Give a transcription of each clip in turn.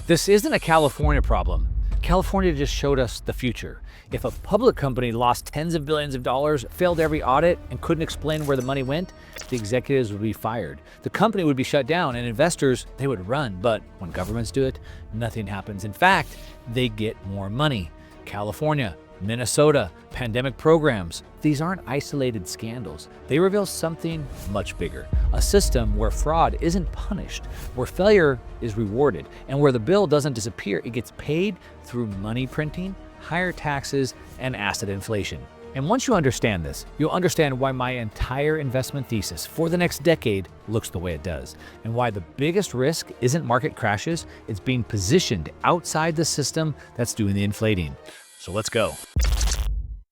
This isn't a California problem. California just showed us the future. If a public company lost tens of billions of dollars, failed every audit, and couldn't explain where the money went, the executives would be fired. The company would be shut down, and investors, they would run. But when governments do it, nothing happens. In fact, they get more money. California, Minnesota, pandemic programs. These aren't isolated scandals. They reveal something much bigger. A system where fraud isn't punished, where failure is rewarded, and where the bill doesn't disappear. It gets paid through money printing, higher taxes, and asset inflation. And once you understand this, you'll understand why my entire investment thesis for the next decade looks the way it does, and why the biggest risk isn't market crashes, it's being positioned outside the system that's doing the inflating. So let's go.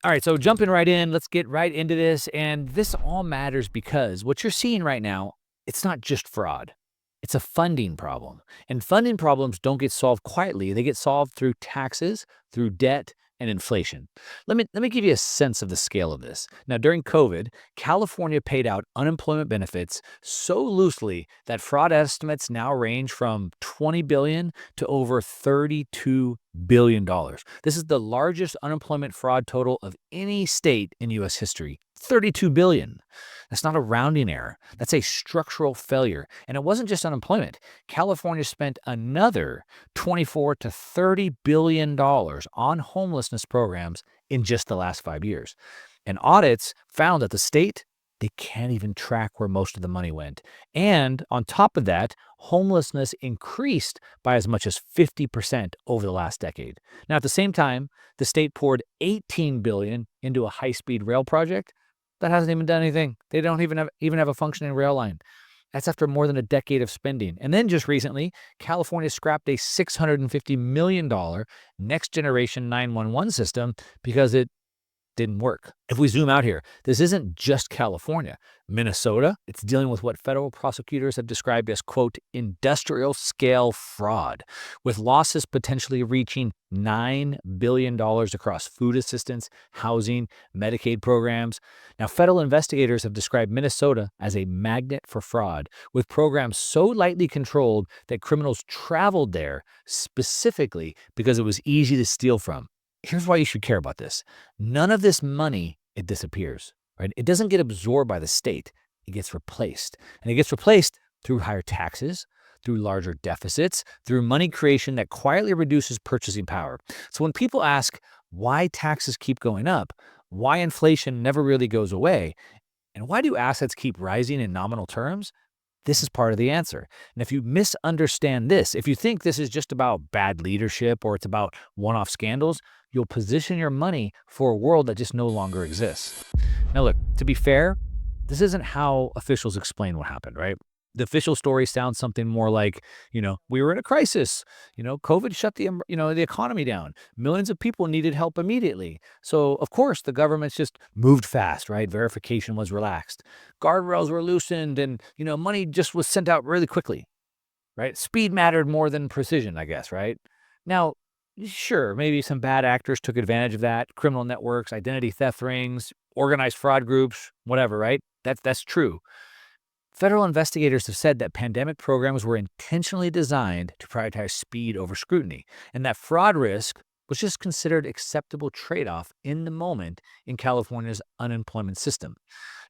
All right, so jumping right in, let's get right into this. And this all matters because what you're seeing right now, it's not just fraud. It's a funding problem. And funding problems don't get solved quietly. They get solved through taxes, through debt, and inflation. Let me give you a sense of the scale of this. Now, during COVID, California paid out unemployment benefits so loosely that fraud estimates now range from $20 billion to over $32 billion. This is the largest unemployment fraud total of any state in U.S. history. $32 billion. That's not a rounding error. That's a structural failure. And it wasn't just unemployment. California spent another $24 to $30 billion on homelessness programs in just the last 5 years. And audits found that the state, they can't even track where most of the money went. And on top of that, homelessness increased by as much as 50% over the last decade. Now, at the same time, the state poured $18 billion into a high-speed rail project that hasn't even done anything. They don't even have a functioning rail line. That's after more than a decade of spending. And then just recently, California scrapped a $650 million next-generation 911 system because it didn't work. If we zoom out here, this isn't just California. Minnesota, it's dealing with what federal prosecutors have described as, quote, industrial scale fraud, with losses potentially reaching $9 billion across food assistance, housing, Medicaid programs. Now, federal investigators have described Minnesota as a magnet for fraud, with programs so lightly controlled that criminals traveled there specifically because it was easy to steal from. Here's why you should care about this. None of this money, it disappears, right? It doesn't get absorbed by the state. It gets replaced. And it gets replaced through higher taxes, through larger deficits, through money creation that quietly reduces purchasing power. So when people ask why taxes keep going up, why inflation never really goes away, and why do assets keep rising in nominal terms, this is part of the answer. And if you misunderstand this, if you think this is just about bad leadership or it's about one-off scandals, you'll position your money for a world that just no longer exists. Now, look, to be fair, this isn't how officials explain what happened, right? The official story sounds something more like, we were in a crisis. COVID shut the economy down. Millions of people needed help immediately. So, of course, the government's just moved fast, right? Verification was relaxed. Guardrails were loosened and, money just was sent out really quickly, right? Speed mattered more than precision, I guess, right? Now, sure, maybe some bad actors took advantage of that. Criminal networks, identity theft rings, organized fraud groups, whatever, right? That's true. Federal investigators have said that pandemic programs were intentionally designed to prioritize speed over scrutiny, and that fraud risk was just considered acceptable trade-off in the moment in California's unemployment system.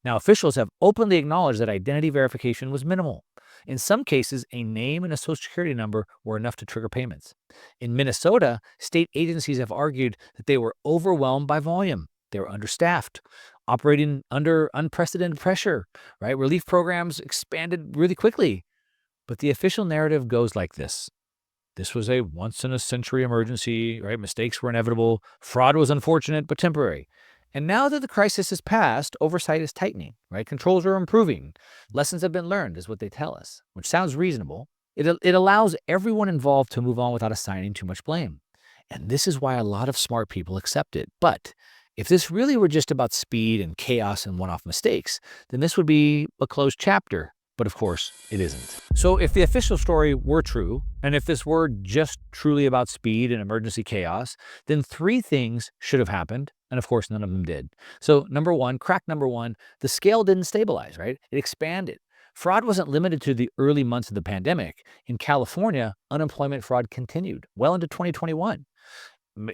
Now, officials have openly acknowledged that identity verification was minimal. In some cases, a name and a social security number were enough to trigger payments. In Minnesota, state agencies have argued that they were overwhelmed by volume. They were understaffed, operating under unprecedented pressure, right? Relief programs expanded really quickly. But the official narrative goes like this. This was a once-in-a-century emergency, right? Mistakes were inevitable. Fraud was unfortunate but temporary. And now that the crisis has passed, oversight is tightening, right? Controls are improving. Lessons have been learned is what they tell us, which sounds reasonable. It allows everyone involved to move on without assigning too much blame. And this is why a lot of smart people accept it. But if this really were just about speed and chaos and one-off mistakes, then this would be a closed chapter. But of course, it isn't. So if the official story were true, and if this were just truly about speed and emergency chaos, then three things should have happened. And of course, none of them did. So crack number one, the scale didn't stabilize, right? It expanded. Fraud wasn't limited to the early months of the pandemic. In California, unemployment fraud continued well into 2021.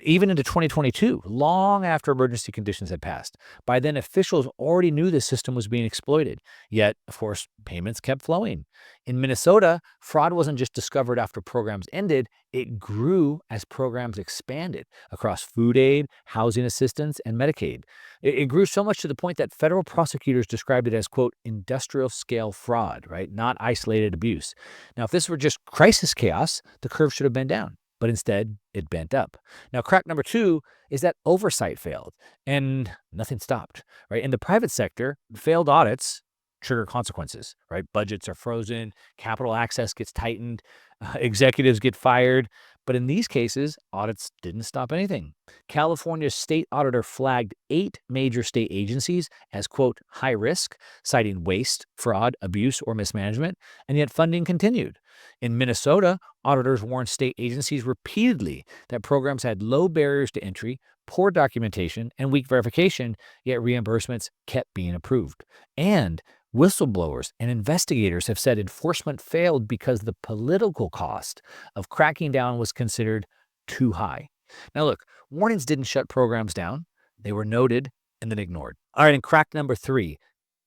Even into 2022, long after emergency conditions had passed. By then, officials already knew the system was being exploited. Yet, of course, payments kept flowing. In Minnesota, fraud wasn't just discovered after programs ended, it grew as programs expanded across food aid, housing assistance, and Medicaid. It grew so much to the point that federal prosecutors described it as, quote, industrial scale fraud, right? Not isolated abuse. Now, if this were just crisis chaos, the curve should have been down. But instead, it bent up. Now, crack number two is that oversight failed and nothing stopped, right? In the private sector, failed audits trigger consequences, right? Budgets are frozen, capital access gets tightened, executives get fired. But in these cases, audits didn't stop anything. California's state auditor flagged 8 major state agencies as, quote, high risk, citing waste, fraud, abuse, or mismanagement, and yet funding continued. In Minnesota, auditors warned state agencies repeatedly that programs had low barriers to entry, poor documentation, and weak verification, yet reimbursements kept being approved. And whistleblowers and investigators have said enforcement failed because the political cost of cracking down was considered too high. Now, look, warnings didn't shut programs down. They were noted and then ignored. All right, and crack number three,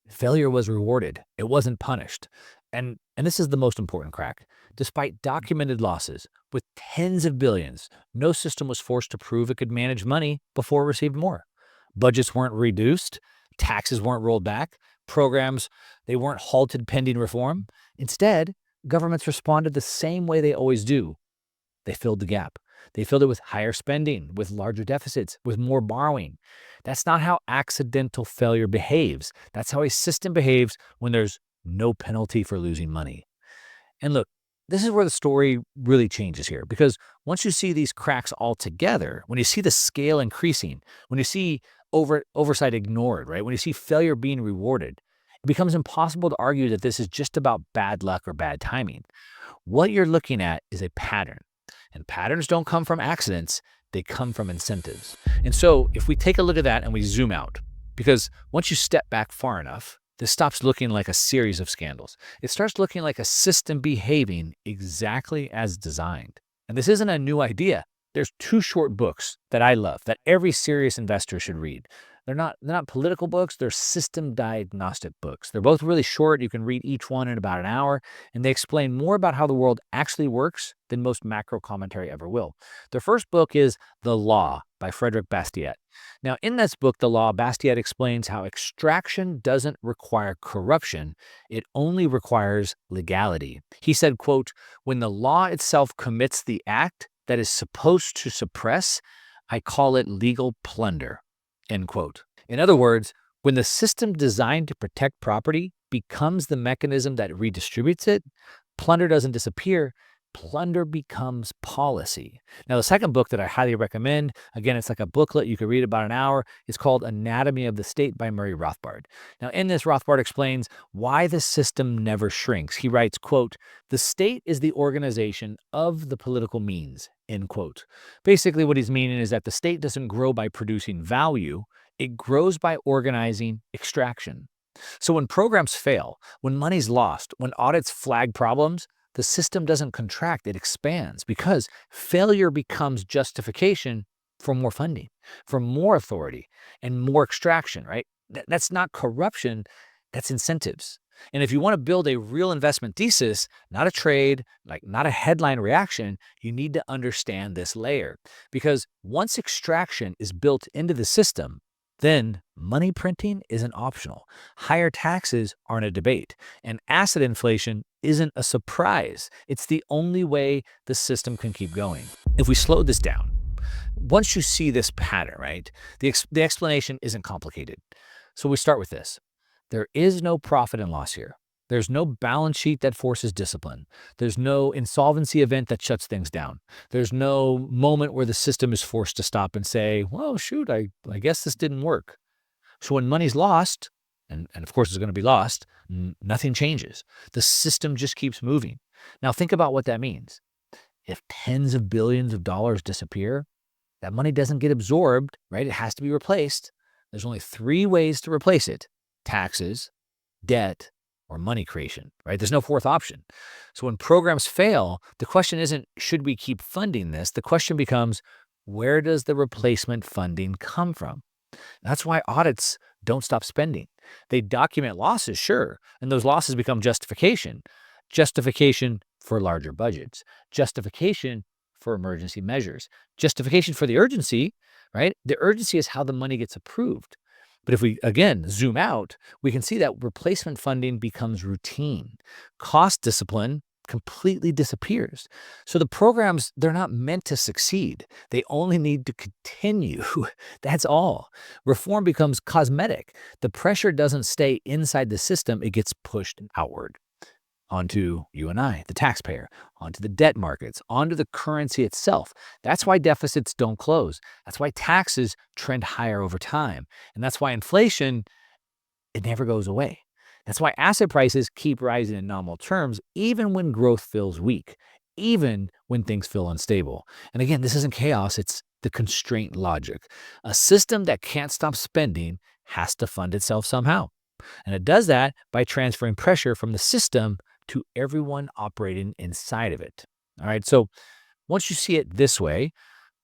failure was rewarded. It wasn't punished. And this is the most important crack. Despite documented losses, with tens of billions, no system was forced to prove it could manage money before it received more. Budgets weren't reduced, taxes weren't rolled back, programs, they weren't halted pending reform. Instead, governments responded the same way they always do. They filled the gap. They filled it with higher spending, with larger deficits, with more borrowing. That's not how accidental failure behaves. That's how a system behaves when there's no penalty for losing money. And look, this is where the story really changes here, because once you see these cracks all together, when you see the scale increasing, when you see oversight ignored, right? When you see failure being rewarded, it becomes impossible to argue that this is just about bad luck or bad timing. What you're looking at is a pattern. And patterns don't come from accidents, they come from incentives. And so if we take a look at that and we zoom out, because once you step back far enough, this stops looking like a series of scandals. It starts looking like a system behaving exactly as designed. And this isn't a new idea. There's 2 short books that I love that every serious investor should read. They're not political books, they're system diagnostic books. They're both really short. You can read each one in about an hour, and they explain more about how the world actually works than most macro commentary ever will. The first book is The Law by Frederick Bastiat. Now, in this book, The Law, Bastiat explains how extraction doesn't require corruption, it only requires legality. He said, quote, "When the law itself commits the act that is supposed to suppress, I call it legal plunder." End quote. In other words, when the system designed to protect property becomes the mechanism that redistributes it, plunder doesn't disappear, plunder becomes policy. Now, the second book that I highly recommend, again, it's like a booklet, you can read about an hour, is called Anatomy of the State by Murray Rothbard. Now, in this, Rothbard explains why the system never shrinks. He writes, quote, "The state is the organization of the political means," end quote. Basically, what he's meaning is that the state doesn't grow by producing value, it grows by organizing extraction. So when programs fail, when money's lost, when audits flag problems, the system doesn't contract, it expands, because failure becomes justification for more funding, for more authority, and more extraction, right? That's not corruption, that's incentives. And if you want to build a real investment thesis, not a trade, like not a headline reaction, you need to understand this layer. Because once extraction is built into the system, then money printing isn't optional. Higher taxes aren't a debate. And asset inflation isn't a surprise. It's the only way the system can keep going. If we slow this down, once you see this pattern, right, the explanation isn't complicated. So we start with this. There is no profit and loss here. There's no balance sheet that forces discipline. There's no insolvency event that shuts things down. There's no moment where the system is forced to stop and say, well, shoot, I guess this didn't work. So when money's lost, and of course it's going to be lost, nothing changes. The system just keeps moving. Now think about what that means. If tens of billions of dollars disappear, that money doesn't get absorbed, right? It has to be replaced. There's only 3 ways to replace it: taxes, debt, or money creation, right? There's no fourth option. So when programs fail, the question isn't, should we keep funding this? The question becomes, where does the replacement funding come from? That's why audits don't stop spending. They document losses, sure, and those losses become justification. Justification for larger budgets, justification for emergency measures, justification for the urgency, right? The urgency is how the money gets approved. But if we, again, zoom out, we can see that replacement funding becomes routine. Cost discipline completely disappears. So the programs, they're not meant to succeed. They only need to continue. That's all. Reform becomes cosmetic. The pressure doesn't stay inside the system, it gets pushed outward onto you and I, the taxpayer, onto the debt markets, onto the currency itself. That's why deficits don't close. That's why taxes trend higher over time. And that's why inflation, it never goes away. That's why asset prices keep rising in nominal terms, even when growth feels weak, even when things feel unstable. And again, this isn't chaos, it's the constraint logic. A system that can't stop spending has to fund itself somehow. And it does that by transferring pressure from the system to everyone operating inside of it. All right. So once you see it this way,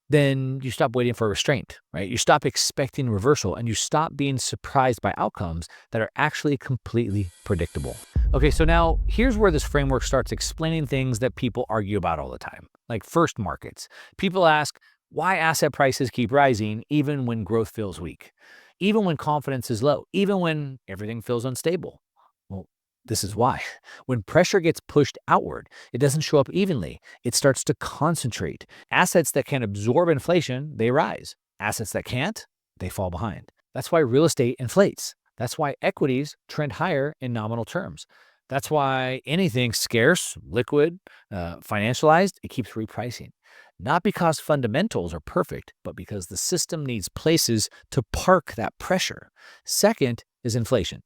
then you stop waiting for restraint, right? You stop expecting reversal and you stop being surprised by outcomes that are actually completely predictable. Okay, so now here's where this framework starts explaining things that people argue about all the time, like first markets. People ask why asset prices keep rising even when growth feels weak, even when confidence is low, even when everything feels unstable. Well, this is why. When pressure gets pushed outward, it doesn't show up evenly. It starts to concentrate. Assets that can absorb inflation, they rise. Assets that can't, they fall behind. That's why real estate inflates. That's why equities trend higher in nominal terms. That's why anything scarce, liquid, financialized, it keeps repricing. Not because fundamentals are perfect, but because the system needs places to park that pressure. Second is inflation.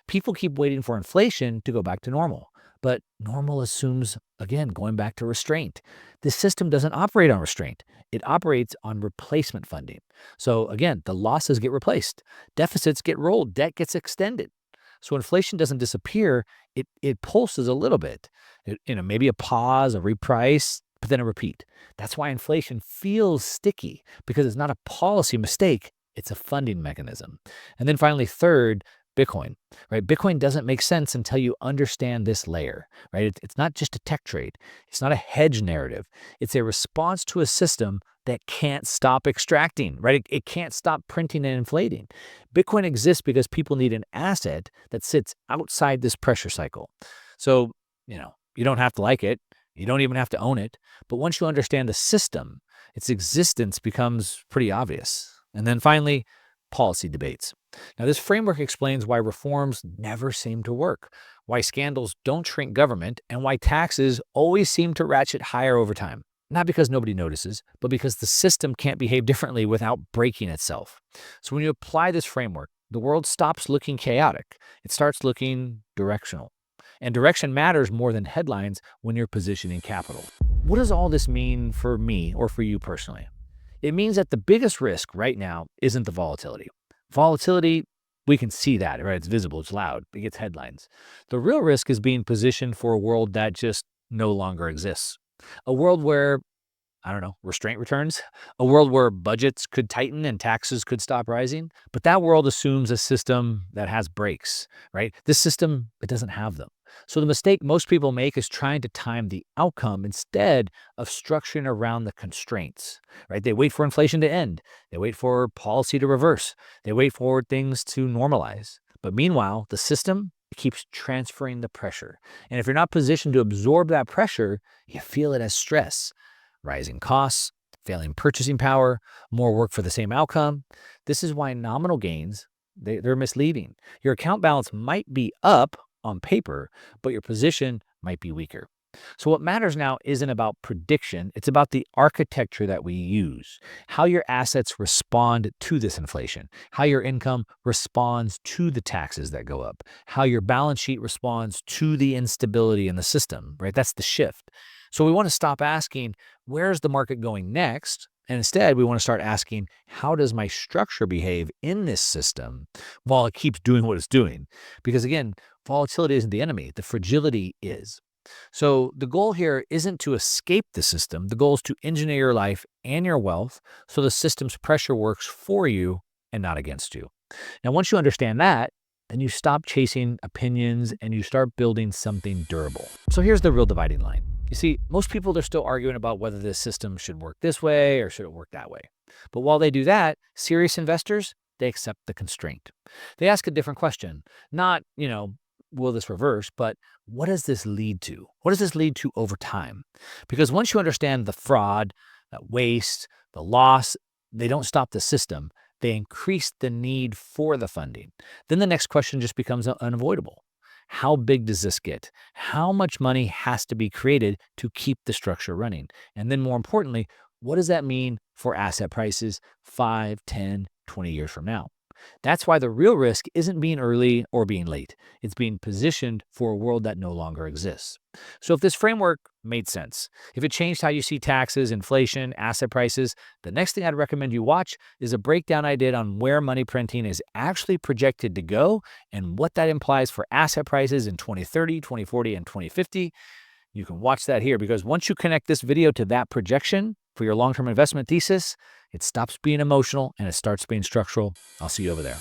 People keep waiting for inflation to go back to normal. But normal assumes, again, going back to restraint. The system doesn't operate on restraint. It operates on replacement funding. So again, the losses get replaced. Deficits get rolled. Debt gets extended. So inflation doesn't disappear. It pulses a little bit. Maybe a pause, a reprice, but then a repeat. That's why inflation feels sticky, because it's not a policy mistake. It's a funding mechanism. And then finally, third, Bitcoin, right? Bitcoin doesn't make sense until you understand this layer, right? It's not just a tech trade. It's not a hedge narrative. It's a response to a system that can't stop extracting, right? It can't stop printing and inflating. Bitcoin exists because people need an asset that sits outside this pressure cycle. So, you don't have to like it. You don't even have to own it. But once you understand the system, its existence becomes pretty obvious. And then finally, policy debates. Now, this framework explains why reforms never seem to work, why scandals don't shrink government, and why taxes always seem to ratchet higher over time. Not because nobody notices, but because the system can't behave differently without breaking itself. So when you apply this framework, the world stops looking chaotic. It starts looking directional. And direction matters more than headlines when you're positioning capital. What does all this mean for me or for you personally? It means that the biggest risk right now isn't the volatility. Volatility, we can see that, right? It's visible, it's loud, it gets headlines. The real risk is being positioned for a world that just no longer exists. A world where, restraint returns. A world where budgets could tighten and taxes could stop rising. But that world assumes a system that has brakes, right? This system, it doesn't have them. So the mistake most people make is trying to time the outcome instead of structuring around the constraints, right? They wait for inflation to end. They wait for policy to reverse. They wait for things to normalize. But meanwhile, the system, it keeps transferring the pressure. And if you're not positioned to absorb that pressure, you feel it as stress. Rising costs, failing purchasing power, more work for the same outcome. This is why nominal gains, they're misleading. Your account balance might be up on paper, but your position might be weaker. So what matters now isn't about prediction, it's about the architecture that we use, how your assets respond to this inflation, how your income responds to the taxes that go up, how your balance sheet responds to the instability in the system, right? That's the shift. So we want to stop asking, where's the market going next? And instead, we want to start asking, how does my structure behave in this system while it keeps doing what it's doing? Because again, Volatility isn't the enemy, the fragility is. So the goal here isn't to escape the system. The goal is to engineer your life and your wealth so the system's pressure works for you and not against you. Now, once you understand that, then you stop chasing opinions and you start building something durable. So here's the real dividing line. You see, most people are still arguing about whether this system should work this way or should it work that way. But while they do that, serious investors, they accept the constraint. They ask a different question, not, will this reverse, but what does this lead to? What does this lead to over time? Because once you understand the fraud, that waste, the loss, they don't stop the system. They increase the need for the funding. Then the next question just becomes unavoidable. How big does this get? How much money has to be created to keep the structure running? And then more importantly, what does that mean for asset prices 5, 10, 20 years from now? That's why the real risk isn't being early or being late. It's being positioned for a world that no longer exists. So if this framework made sense, if it changed how you see taxes, inflation, asset prices, the next thing I'd recommend you watch is a breakdown I did on where money printing is actually projected to go and what that implies for asset prices in 2030, 2040, and 2050. You can watch that here because once you connect this video to that projection for your long-term investment thesis, it stops being emotional and it starts being structural. I'll see you over there.